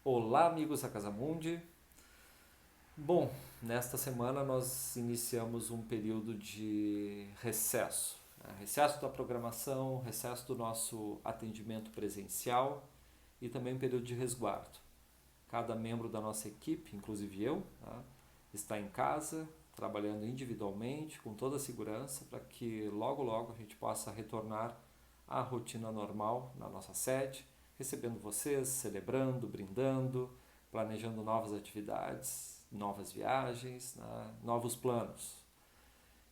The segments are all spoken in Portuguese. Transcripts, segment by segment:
Olá, amigos da Casa Mundi. Bom, nesta semana nós iniciamos um período de recesso. Recesso da programação, recesso do nosso atendimento presencial e também um período de resguardo. Cada membro da nossa equipe, inclusive eu, está em casa, trabalhando individualmente, com toda a segurança, para que logo logo a gente possa retornar à rotina normal na nossa sede, recebendo vocês, celebrando, brindando, planejando novas atividades, novas viagens, novos planos.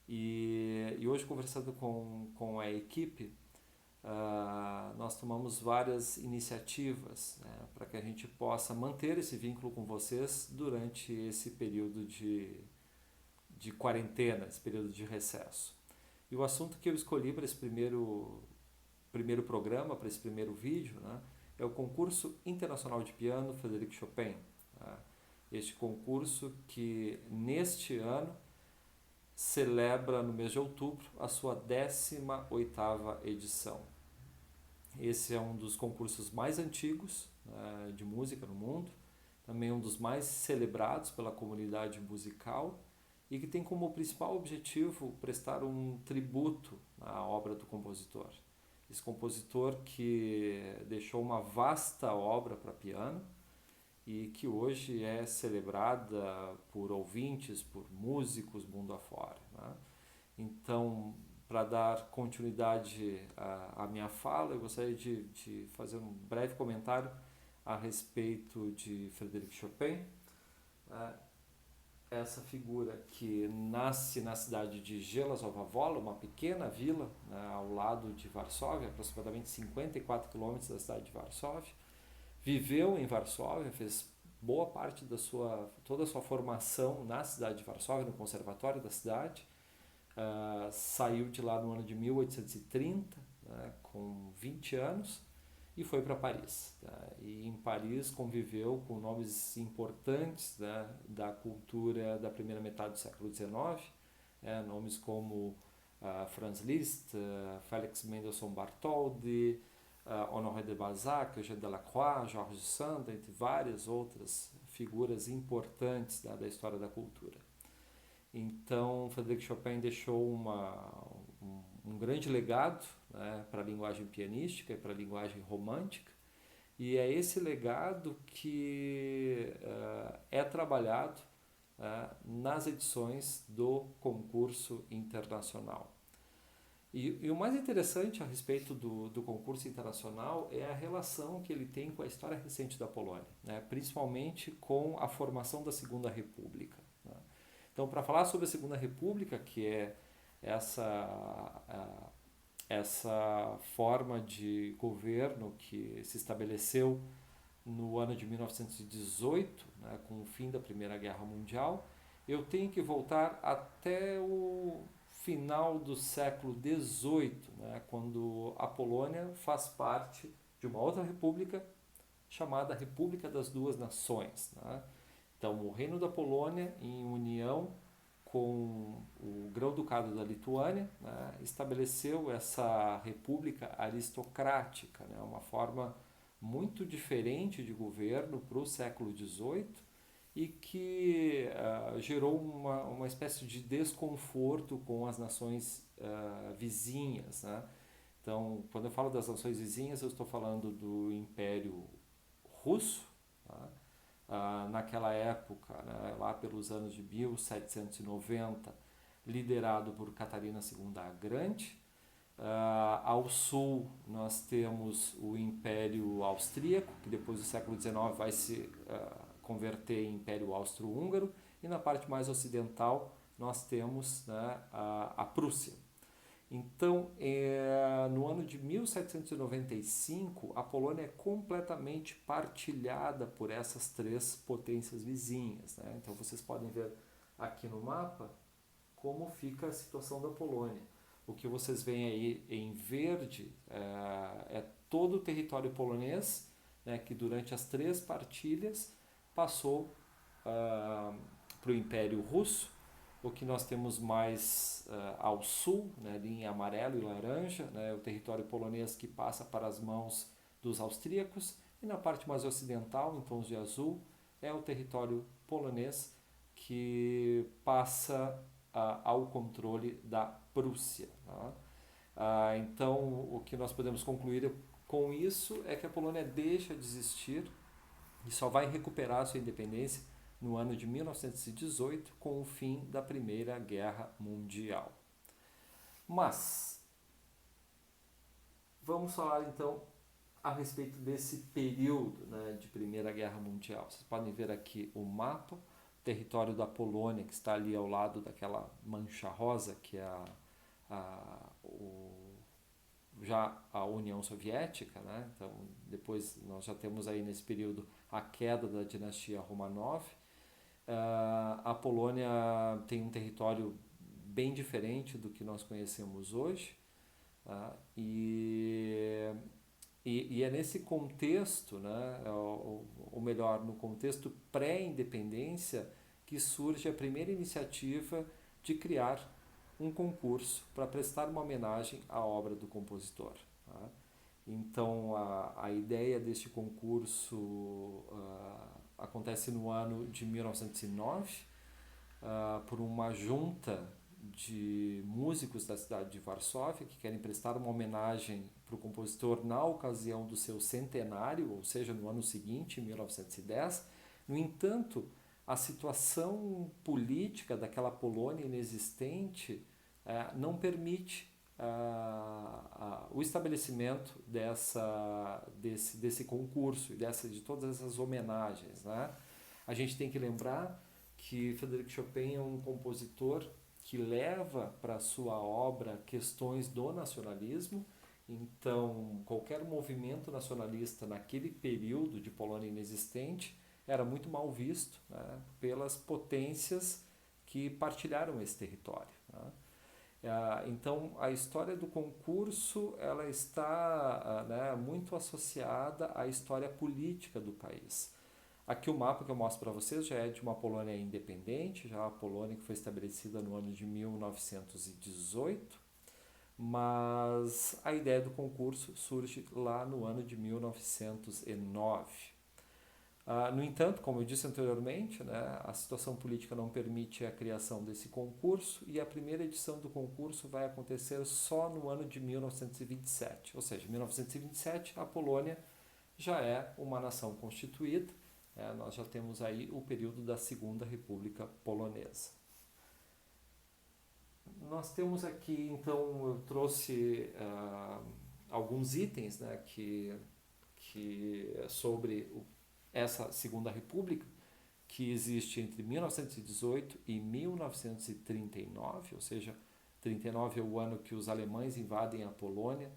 E hoje, conversando com a equipe, nós tomamos várias iniciativas, né, para que a gente possa manter esse vínculo com vocês durante esse período de quarentena, esse período de recesso. E o assunto que eu escolhi para esse primeiro programa, para esse primeiro vídeo, né, é o Concurso Internacional de Piano Frédéric Chopin. Né? Este concurso que neste ano celebra no mês de outubro a sua 18ª edição. Esse é um dos concursos mais antigos, né, de música no mundo, também um dos mais celebrados pela comunidade musical e que tem como principal objetivo prestar um tributo à obra do compositor. Esse compositor que deixou uma vasta obra para piano e que hoje é celebrada por ouvintes, por músicos mundo afora. Né? Então, para dar continuidade à minha fala, eu gostaria de fazer um breve comentário a respeito de Frédéric Chopin, essa figura que nasce na cidade de Żelazowa-Wola, uma pequena vila, né, ao lado de Varsóvia, aproximadamente 54 quilômetros da cidade de Varsóvia. Viveu em Varsóvia, fez boa parte toda a sua formação na cidade de Varsóvia, no conservatório da cidade. Saiu de lá no ano de 1830, né, com 20 anos, e foi para Paris. Tá? E em Paris conviveu com nomes importantes, né, da cultura da primeira metade do século XIX, nomes como Franz Liszt, Félix Mendelssohn Bartholdy, Honoré de Balzac, Eugène Delacroix, Georges Sand, entre várias outras figuras importantes da história da cultura. Então, Frédéric Chopin deixou um grande legado, né, para a linguagem pianística e para a linguagem romântica, e é esse legado que é trabalhado nas edições do concurso internacional. E o mais interessante a respeito do concurso internacional é a relação que ele tem com a história recente da Polônia, né, principalmente com a formação da Segunda República. Né. Então, para falar sobre a Segunda República, que é essa forma de governo que se estabeleceu no ano de 1918, né, com o fim da Primeira Guerra Mundial, eu tenho que voltar até o final do século XVIII, né, quando a Polônia faz parte de uma outra república chamada República das Duas Nações. Né? Então, o Reino da Polônia, em união com o Grão-Ducado da Lituânia, né, estabeleceu essa república aristocrática, né, uma forma muito diferente de governo para o século XVIII e que gerou uma espécie de desconforto com as nações vizinhas. Né? Então, quando eu falo das nações vizinhas, eu estou falando do Império Russo, tá? Naquela época, né, lá pelos anos de 1790, liderado por Catarina II a Grande. Ao sul nós temos o Império Austríaco, que depois do século XIX vai se converter em Império Austro-Húngaro, e na parte mais ocidental nós temos, né, a Prússia. Então, no ano de 1795, a Polônia é completamente partilhada por essas três potências vizinhas. Né? Então, vocês podem ver aqui no mapa como fica a situação da Polônia. O que vocês veem aí em verde é todo o território polonês, né, que durante as três partilhas passou para o Império Russo. O que nós temos mais ao sul, né, ali em amarelo e laranja, né, o território polonês que passa para as mãos dos austríacos, E na parte mais ocidental, em tons de azul, é o território polonês que passa ao controle da Prússia. Tá? Então, o que nós podemos concluir com isso é que a Polônia deixa de existir e só vai recuperar sua independência no ano de 1918, com o fim da Primeira Guerra Mundial. Mas, vamos falar então a respeito desse período, né, de Primeira Guerra Mundial. Vocês podem ver aqui o mapa, o território da Polônia, que está ali ao lado daquela mancha rosa, que é já a União Soviética, né? Então, depois nós já temos aí nesse período a queda da dinastia Romanov. A Polônia tem um território bem diferente do que nós conhecemos hoje, tá? E é nesse contexto, né, ou melhor, no contexto pré-independência, que surge a primeira iniciativa de criar um concurso para prestar uma homenagem à obra do compositor. Tá? Então, a ideia deste concurso acontece no ano de 1909, por uma junta de músicos da cidade de Varsóvia que querem prestar uma homenagem para o compositor na ocasião do seu centenário, ou seja, no ano seguinte, 1910. No entanto, a situação política daquela Polônia inexistente não permite o estabelecimento desse concurso e de todas essas homenagens. Né? A gente tem que lembrar que Frédéric Chopin é um compositor que leva para a sua obra questões do nacionalismo. Então, qualquer movimento nacionalista naquele período de Polônia inexistente era muito mal visto, né, pelas potências que partilharam esse território. Né? Então, a história do concurso ela está muito associada à história política do país. Aqui o mapa que eu mostro para vocês já é de uma Polônia independente, já a Polônia que foi estabelecida no ano de 1918, mas a ideia do concurso surge lá no ano de 1909. No entanto, como eu disse anteriormente, né, a situação política não permite a criação desse concurso e a primeira edição do concurso vai acontecer só no ano de 1927. Ou seja, em 1927 a Polônia já é uma nação constituída. Nós já temos aí o período da Segunda República Polonesa. Nós temos aqui, então, eu trouxe alguns itens, né, que sobre essa Segunda República, que existe entre 1918 e 1939, ou seja, 39 é o ano que os alemães invadem a Polônia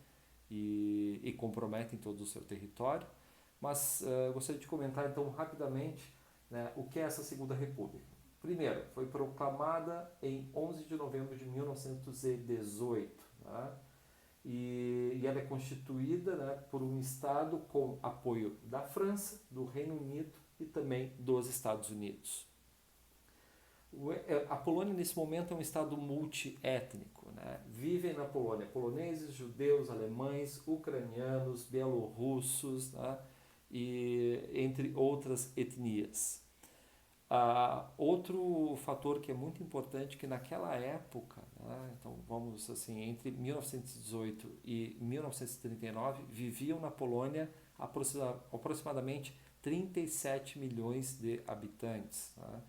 e comprometem todo o seu território. Mas gostaria de comentar então rapidamente, né, o que é essa Segunda República. Primeiro, foi proclamada em 11 de novembro de 1918, né, e ela é constituída, né, por um Estado com apoio da França, do Reino Unido e também dos Estados Unidos. A Polônia nesse momento é um Estado multiétnico. Né? Vivem na Polônia poloneses, judeus, alemães, ucranianos, bielorrussos, né? E entre outras etnias. Outro fator que é muito importante que naquela época, né, então vamos assim, entre 1918 e 1939 viviam na Polônia aproximadamente 37 milhões de habitantes. Né?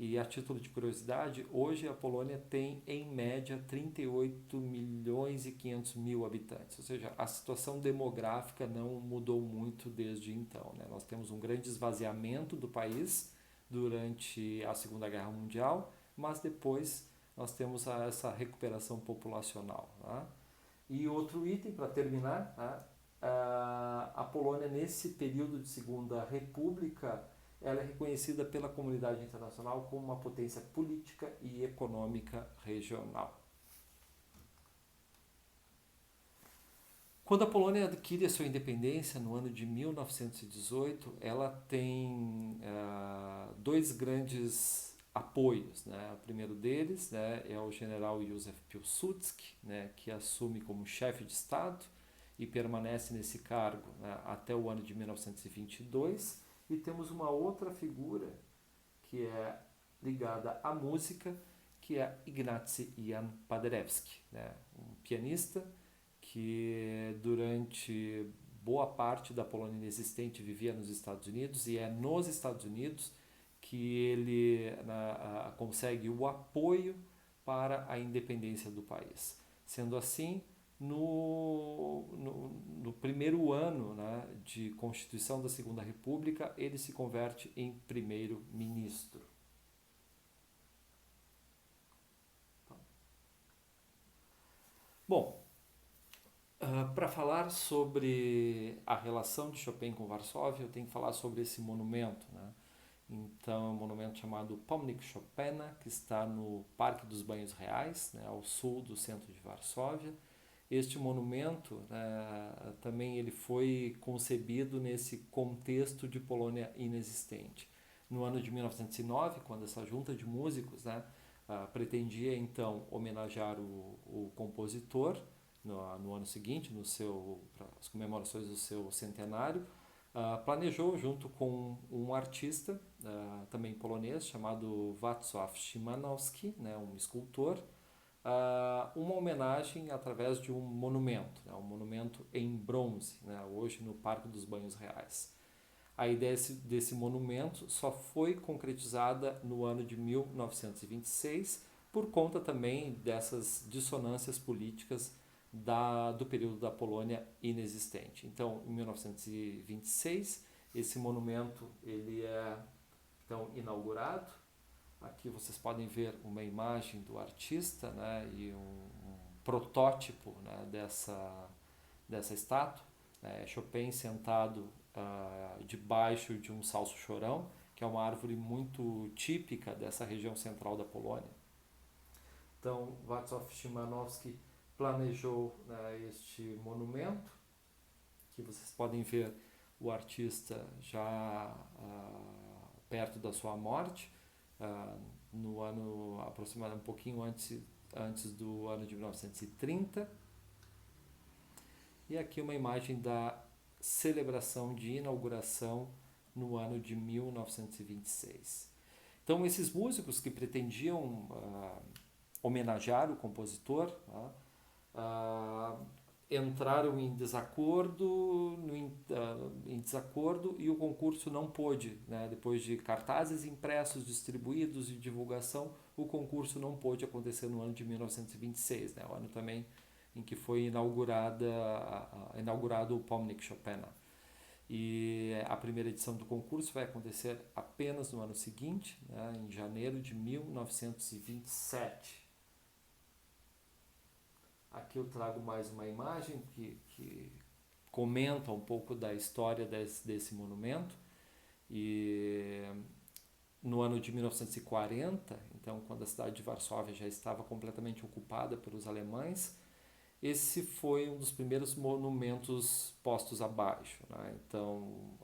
E a título de curiosidade, hoje a Polônia tem em média 38 milhões e 500 mil habitantes, ou seja, a situação demográfica não mudou muito desde então. Né? Nós temos um grande esvaziamento do país durante a Segunda Guerra Mundial, mas depois nós temos essa recuperação populacional. Tá? E outro item para terminar, tá? A Polônia nesse período de Segunda República ela é reconhecida pela comunidade internacional como uma potência política e econômica regional. Quando a Polônia adquire a sua independência no ano de 1918, ela tem dois grandes apoios. Né? O primeiro deles, né, é o general Józef Piłsudski, né, que assume como chefe de Estado e permanece nesse cargo, né, até o ano de 1922. E temos uma outra figura que é ligada à música, que é Ignacy Jan Paderewski, né, um pianista que durante boa parte da Polônia inexistente vivia nos Estados Unidos, e é nos Estados Unidos que ele consegue o apoio para a independência do país. Sendo assim, no primeiro ano, né, de Constituição da Segunda República, ele se converte em primeiro-ministro. Bom, para falar sobre a relação de Chopin com Varsóvia, eu tenho que falar sobre esse monumento, né? Então, é um monumento chamado Pomnik Chopina, que está no Parque dos Banhos Reais, né, ao sul do centro de Varsóvia. Este monumento, também ele foi concebido nesse contexto de Polônia inexistente. No ano de 1909, quando essa junta de músicos, né, pretendia então homenagear o compositor no ano seguinte, para as comemorações do seu centenário, planejou, junto com um artista também polonês chamado Wacław Szymanowski, né, um escultor, uma homenagem através de um monumento, né, um monumento em bronze, né, hoje no Parque dos Banhos Reais. A ideia desse monumento só foi concretizada no ano de 1926, por conta também dessas dissonâncias políticas do período da Polônia inexistente. Então, em 1926, esse monumento ele é então inaugurado. Aqui vocês podem ver uma imagem do artista, né, e um protótipo, né, dessa estátua. Chopin sentado debaixo de um salso-chorão, que é uma árvore muito típica dessa região central da Polônia. Então, Wacław Szymanowski planejou, né, este monumento, que vocês podem ver o artista já perto da sua morte, no ano aproximadamente um pouquinho antes do ano de 1930. E aqui uma imagem da celebração de inauguração no ano de 1926. Então, esses músicos que pretendiam homenagear o compositor, entraram em desacordo, e o concurso não pôde, né, depois de cartazes impressos, distribuídos e divulgação, o concurso não pôde acontecer no ano de 1926, né, o ano também em que foi inaugurado o Pomnik Chopina. E a primeira edição do concurso vai acontecer apenas no ano seguinte, né, em janeiro de 1927. Aqui eu trago mais uma imagem que comenta um pouco da história desse monumento. E no ano de 1940, então, quando a cidade de Varsóvia já estava completamente ocupada pelos alemães, esse foi um dos primeiros monumentos postos abaixo, né? Então,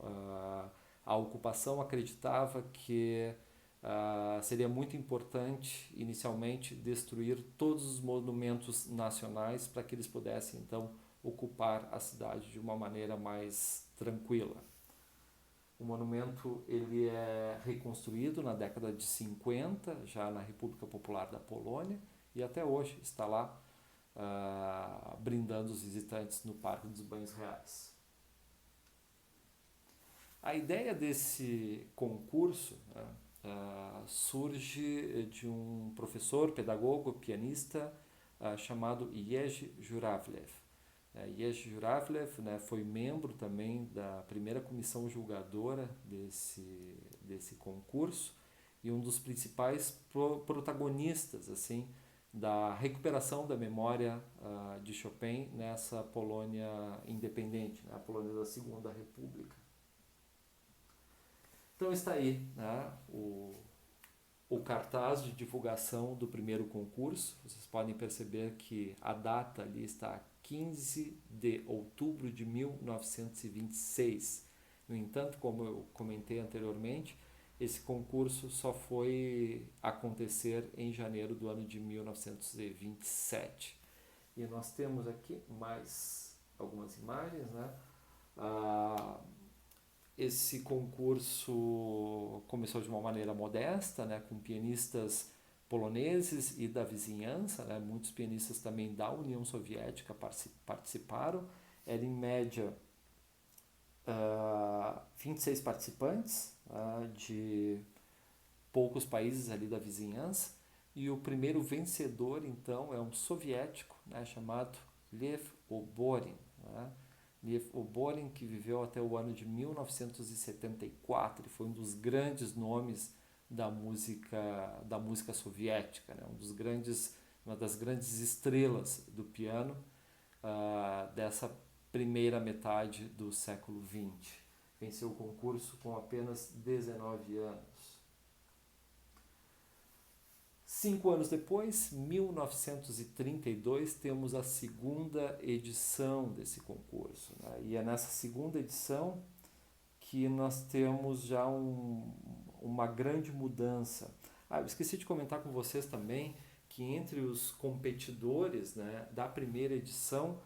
a ocupação acreditava que seria muito importante, inicialmente, destruir todos os monumentos nacionais para que eles pudessem, então, ocupar a cidade de uma maneira mais tranquila. O monumento ele é reconstruído na década de 50, já na República Popular da Polônia, e até hoje está lá, brindando os visitantes no Parque dos Banhos Reais. A ideia desse concurso, né, surge de um professor, pedagogo, pianista chamado Jerzy Żurawlew. Jerzy Żurawlew, né, foi membro também da primeira comissão julgadora desse concurso e um dos principais protagonistas assim, da recuperação da memória de Chopin nessa Polônia independente, né, a Polônia da Segunda República. Então está aí, né, o cartaz de divulgação do primeiro concurso. Vocês podem perceber que a data ali está 15 de outubro de 1926. No entanto, como eu comentei anteriormente, esse concurso só foi acontecer em janeiro do ano de 1927. E nós temos aqui mais algumas imagens, né? Ah, esse concurso começou de uma maneira modesta, né, com pianistas poloneses e da vizinhança, né, muitos pianistas também da União Soviética participaram. Era em média 26 participantes de poucos países ali da vizinhança. E o primeiro vencedor, então, é um soviético, né, chamado Lev Oborin. Né? Lev Oborin, que viveu até o ano de 1974, ele foi um dos grandes nomes da música soviética, né? Uma das grandes estrelas do piano dessa primeira metade do século XX. Venceu o concurso com apenas 19 anos. 5 anos depois, 1932, temos a segunda edição desse concurso. Né? E é nessa segunda edição que nós temos já uma grande mudança. Eu esqueci de comentar com vocês também que entre os competidores, né, da primeira edição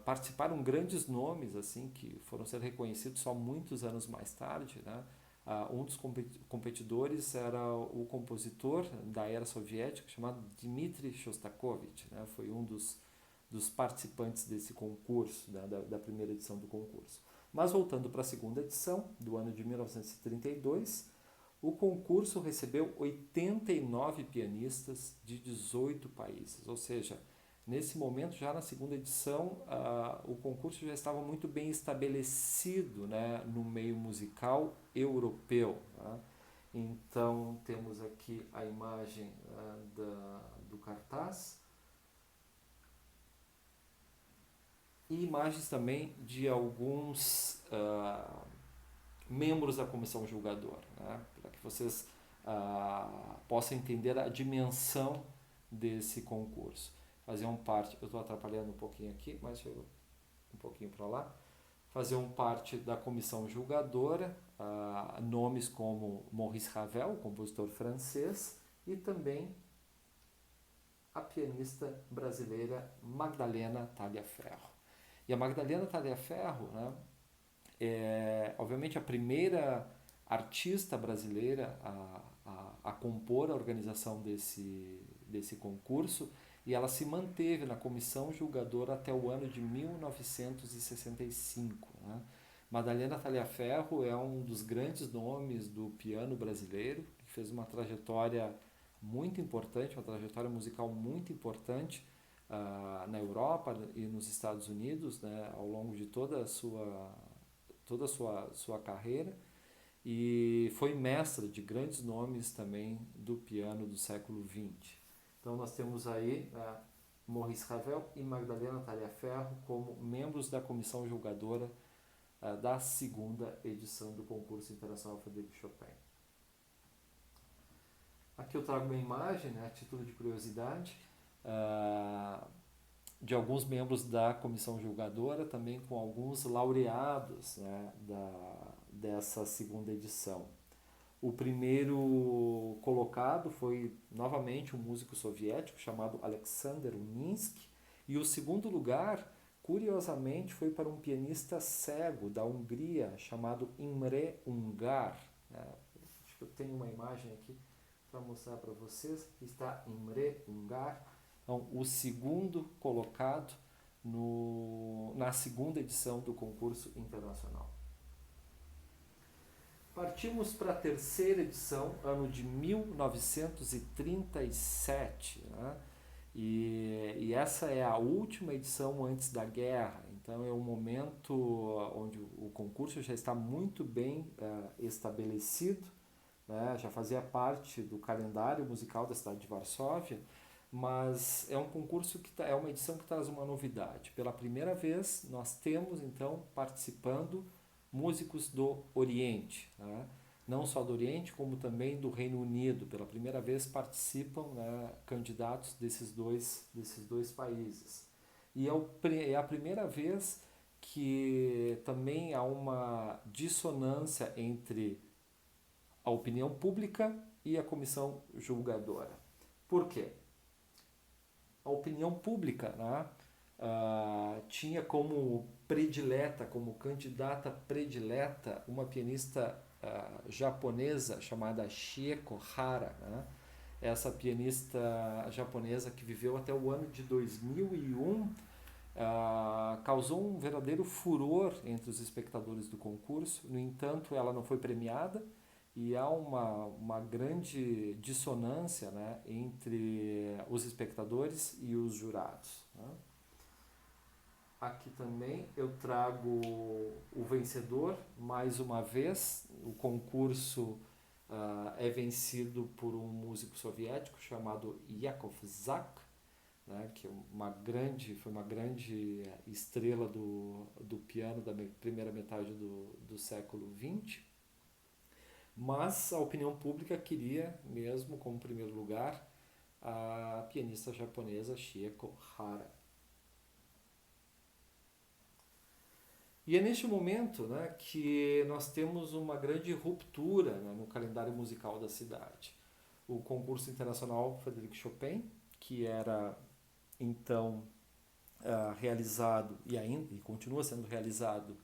participaram grandes nomes assim que foram ser reconhecidos só muitos anos mais tarde, né? Um dos competidores era o compositor da era soviética chamado Dmitri Shostakovich, né? Foi um dos participantes desse concurso, né? da primeira edição do concurso. Mas voltando para a segunda edição, do ano de 1932, o concurso recebeu 89 pianistas de 18 países, ou seja, nesse momento, já na segunda edição, o concurso já estava muito bem estabelecido, né, no meio musical europeu. Né? Então, temos aqui a imagem do cartaz e imagens também de alguns membros da comissão julgadora, né, para que vocês possam entender a dimensão desse concurso. Faziam parte, eu estou atrapalhando um pouquinho aqui, mas chego um pouquinho para lá, faziam parte da comissão julgadora nomes como Maurice Ravel, compositor francês, e também a pianista brasileira Magdalena Tagliaferro. E a Magdalena Tagliaferro, né, é obviamente a primeira artista brasileira a compor a organização desse concurso, e ela se manteve na comissão julgadora até o ano de 1965. Né? Madalena Tagliaferro é um dos grandes nomes do piano brasileiro, que fez uma trajetória muito importante, uma trajetória musical muito importante na Europa e nos Estados Unidos, né, ao longo de toda a sua carreira, e foi mestra de grandes nomes também do piano do século XX. Então nós temos aí Maurice Ravel e Magdalena Tagliaferro como membros da comissão julgadora da segunda edição do concurso internacional Frederic Chopin. Aqui eu trago uma imagem, né, a título de curiosidade, de alguns membros da comissão julgadora, também com alguns laureados, né, dessa segunda edição. O primeiro colocado foi novamente um músico soviético chamado Alexander Minsky, e o segundo lugar, curiosamente, foi para um pianista cego da Hungria chamado Imre Ungar. Acho que eu tenho uma imagem aqui para mostrar para vocês. Aqui está Imre Ungar. Então, o segundo colocado na segunda edição do concurso internacional. Partimos para a terceira edição, ano de 1937, né? E essa é a última edição antes da guerra, então é um momento onde o concurso já está muito bem estabelecido, né? Já fazia parte do calendário musical da cidade de Varsóvia, mas é um concurso é uma edição que traz uma novidade. Pela primeira vez nós temos então participando músicos do Oriente, né? Não só do Oriente, como também do Reino Unido. Pela primeira vez participam, né, candidatos desses dois países. E é a primeira vez que também há uma dissonância entre a opinião pública e a comissão julgadora. Por quê? A opinião pública, né, tinha como predileta, como candidata predileta, uma pianista japonesa chamada Chieko Hara, né? Essa pianista japonesa que viveu até o ano de 2001, causou um verdadeiro furor entre os espectadores do concurso. No entanto, ela não foi premiada e há uma grande dissonância, né, entre os espectadores e os jurados, né? Aqui também eu trago o vencedor, mais uma vez. O concurso é vencido por um músico soviético chamado Yakov Zak, né, que foi uma grande estrela do piano da primeira metade do século XX. Mas a opinião pública queria mesmo como primeiro lugar a pianista japonesa Chieko Hara. E é neste momento, né, que nós temos uma grande ruptura, né, no calendário musical da cidade. O concurso internacional Frédéric Chopin, que era então realizado e continua sendo realizado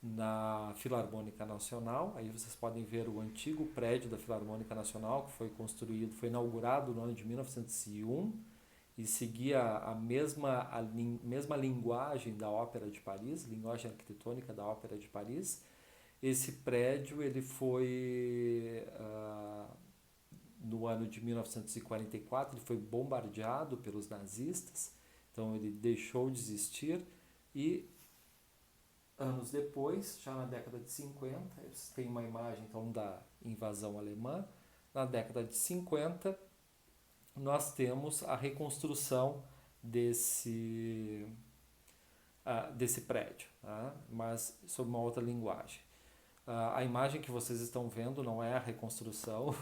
na Filarmônica Nacional. Aí vocês podem ver o antigo prédio da Filarmônica Nacional, que foi inaugurado no ano de 1901 e seguia mesma linguagem da Ópera de Paris, linguagem arquitetônica da Ópera de Paris. Esse prédio ele foi, no ano de 1944, ele foi bombardeado pelos nazistas, então ele deixou de existir e anos depois, já na década de 50, tem uma imagem então da invasão alemã. Na década de 50, nós temos a reconstrução desse prédio, tá? Mas sob uma outra linguagem. A imagem que vocês estão vendo não é a reconstrução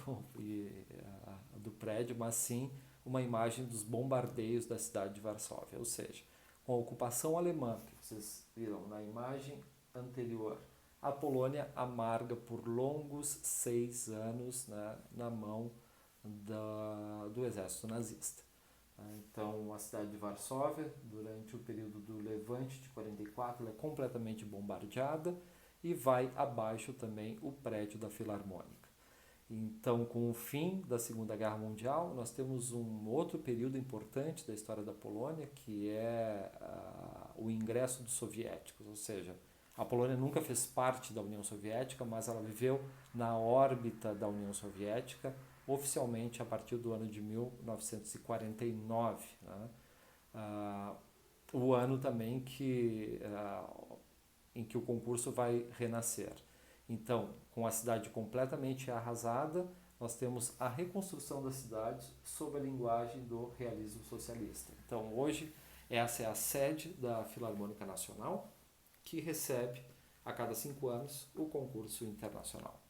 do prédio, mas sim uma imagem dos bombardeios da cidade de Varsóvia, ou seja, com a ocupação alemã, que vocês viram na imagem anterior, a Polônia amarga por longos 6 anos, né, na mão do exército nazista. Então, a cidade de Varsóvia, durante o período do Levante de 44, ela é completamente bombardeada e vai abaixo também o prédio da Filarmônica. Então, com o fim da Segunda Guerra Mundial, nós temos um outro período importante da história da Polônia, que é o ingresso dos soviéticos, ou seja, a Polônia nunca fez parte da União Soviética, mas ela viveu na órbita da União Soviética, oficialmente a partir do ano de 1949, né? O ano também em que o concurso vai renascer. Então, com a cidade completamente arrasada, nós temos a reconstrução da cidade sob a linguagem do realismo socialista. Então, hoje, essa é a sede da Filarmônica Nacional, que recebe, a cada 5 anos, o concurso internacional.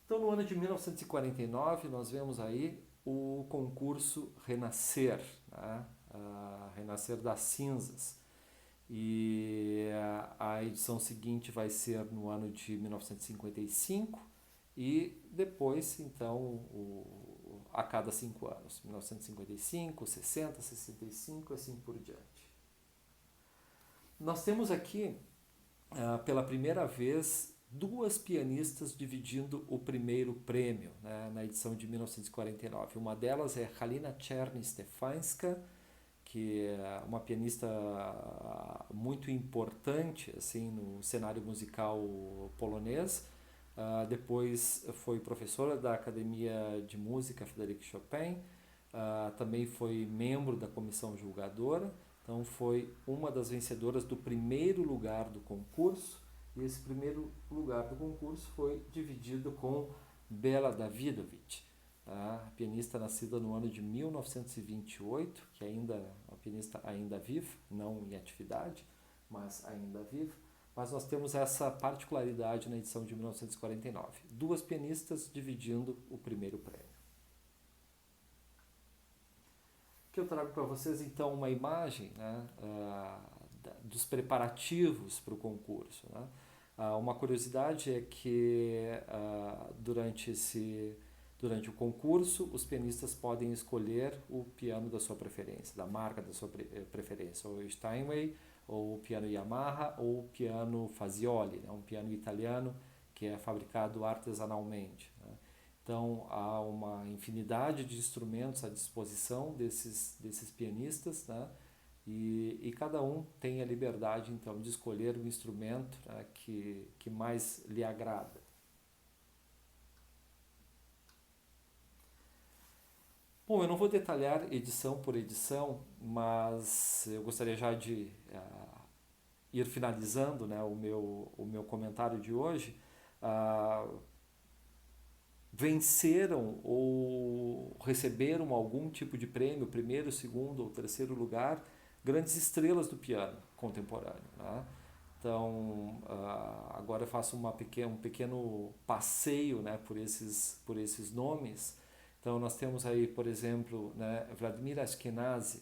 Então, no ano de 1949, nós vemos aí o concurso Renascer, né? Renascer das Cinzas. E a edição seguinte vai ser no ano de 1955 e depois, então, a cada 5 anos, 1955, 60, 65 e assim por diante. Nós temos aqui, pela primeira vez, 2 pianistas dividindo o primeiro prêmio, né, na edição de 1949. Uma delas é Halina Czerny-Stefańska, que é uma pianista muito importante assim no cenário musical polonês. Depois foi professora da Academia de Música Frédéric Chopin, também foi membro da comissão julgadora, então foi uma das vencedoras do primeiro lugar do concurso, e esse primeiro lugar do concurso foi dividido com Bela Davidovich, a pianista nascida no ano de 1928, que ainda é uma pianista ainda viva, não em atividade, mas ainda viva. Mas nós temos essa particularidade na edição de 1949. 2 pianistas dividindo o primeiro prêmio. Que eu trago para vocês então uma imagem, né, dos preparativos para o concurso, né? Uma curiosidade é que durante Durante o concurso, os pianistas podem escolher o piano da sua preferência, da marca da sua preferência, ou o Steinway, ou o piano Yamaha, ou o piano Fazioli, um piano italiano que é fabricado artesanalmente. Então, há uma infinidade de instrumentos à disposição desses pianistas, e cada um tem a liberdade, então, de escolher o instrumento que mais lhe agrada. Bom, eu não vou detalhar edição por edição, mas eu gostaria já de ir finalizando, o meu comentário de hoje. Venceram ou receberam algum tipo de prêmio, primeiro, segundo ou terceiro lugar, grandes estrelas do piano contemporâneo. Então, agora eu faço um pequeno passeio, por esses nomes. Então, nós temos aí, por exemplo, Vladimir Ashkenazy,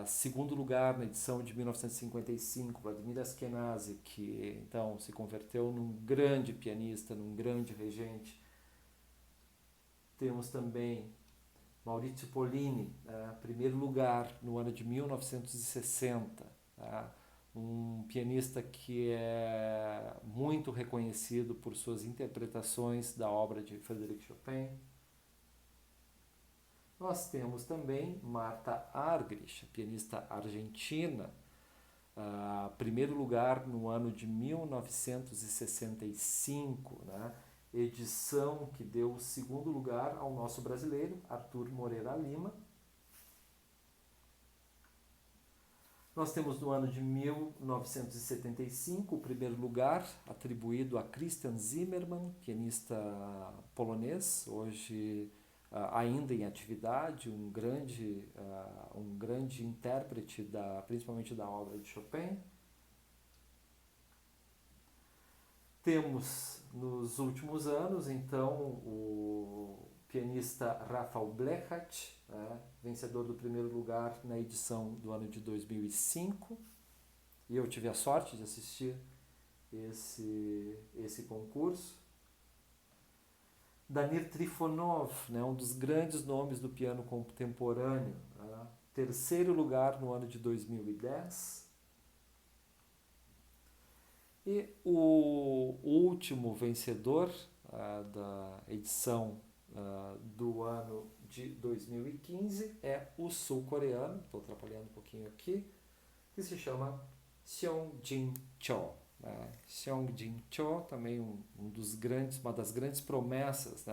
segundo lugar na edição de 1955, Vladimir Ashkenazy, que então se converteu num grande pianista, num grande regente. Temos também Maurizio Pollini, primeiro lugar no ano de 1960, um pianista que é muito reconhecido por suas interpretações da obra de Frédéric Chopin. Nós temos também Martha Argerich, pianista argentina, primeiro lugar no ano de 1965, edição que deu o segundo lugar ao nosso brasileiro, Arthur Moreira Lima. Nós temos no ano de 1975 o primeiro lugar atribuído a Christian Zimmermann, pianista polonês, hoje ainda em atividade, um grande intérprete principalmente da obra de Chopin. Temos nos últimos anos, então, o pianista Rafał Blechacz, vencedor do primeiro lugar na edição do ano de 2005. E eu tive a sorte de assistir esse concurso. Danir Trifonov, um dos grandes nomes do piano contemporâneo, terceiro lugar no ano de 2010. E o último vencedor da edição do ano de 2015 é o sul-coreano, estou atrapalhando um pouquinho aqui, que se chama Seong-Jin Cho. Seong-Jin Cho, também uma das grandes promessas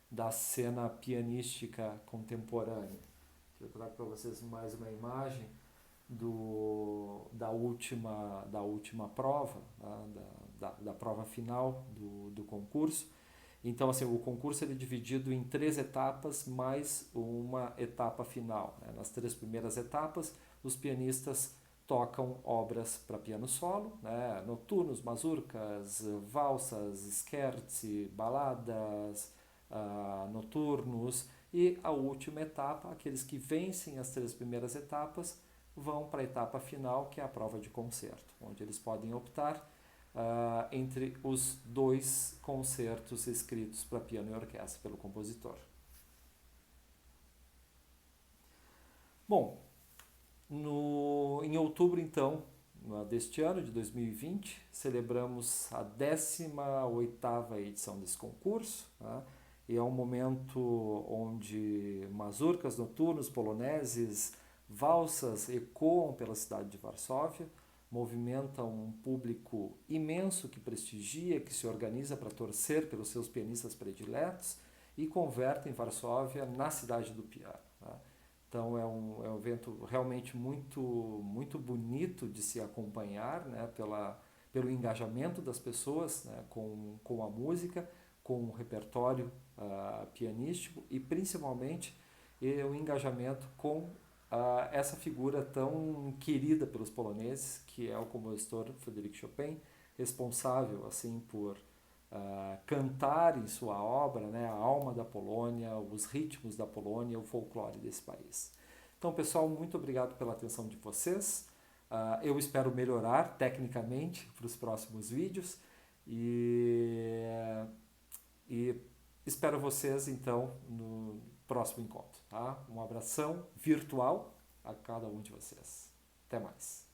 da cena pianística contemporânea. Eu trago para vocês mais uma imagem da última prova, da prova final do concurso. Então, assim, o concurso é dividido em 3 etapas mais uma etapa final. Nas 3 primeiras etapas, os pianistas tocam obras para piano solo, noturnos, mazurcas, valsas, scherzi, baladas, noturnos. E a última etapa, aqueles que vencem as 3 primeiras etapas, vão para a etapa final, que é a prova de concerto, onde eles podem optar entre os 2 concertos escritos para piano e orquestra pelo compositor. Bom, em outubro, então, deste ano, de 2020, celebramos a 18ª edição desse concurso, e é um momento onde mazurcas, noturnos, poloneses, valsas ecoam pela cidade de Varsóvia, movimentam um público imenso que prestigia, que se organiza para torcer pelos seus pianistas prediletos e convertem Varsóvia na cidade do piano. Então é um evento realmente muito, muito bonito de se acompanhar, pelo engajamento das pessoas, com a música, com o repertório pianístico e principalmente o engajamento com essa figura tão querida pelos poloneses, que é o compositor Frédéric Chopin, responsável assim por cantar em sua obra a alma da Polônia, os ritmos da Polônia, o folclore desse país. Então, pessoal, muito obrigado pela atenção de vocês. Eu espero melhorar tecnicamente para os próximos vídeos e Espero vocês, então, no próximo encontro. Tá? Um abração virtual a cada um de vocês. Até mais.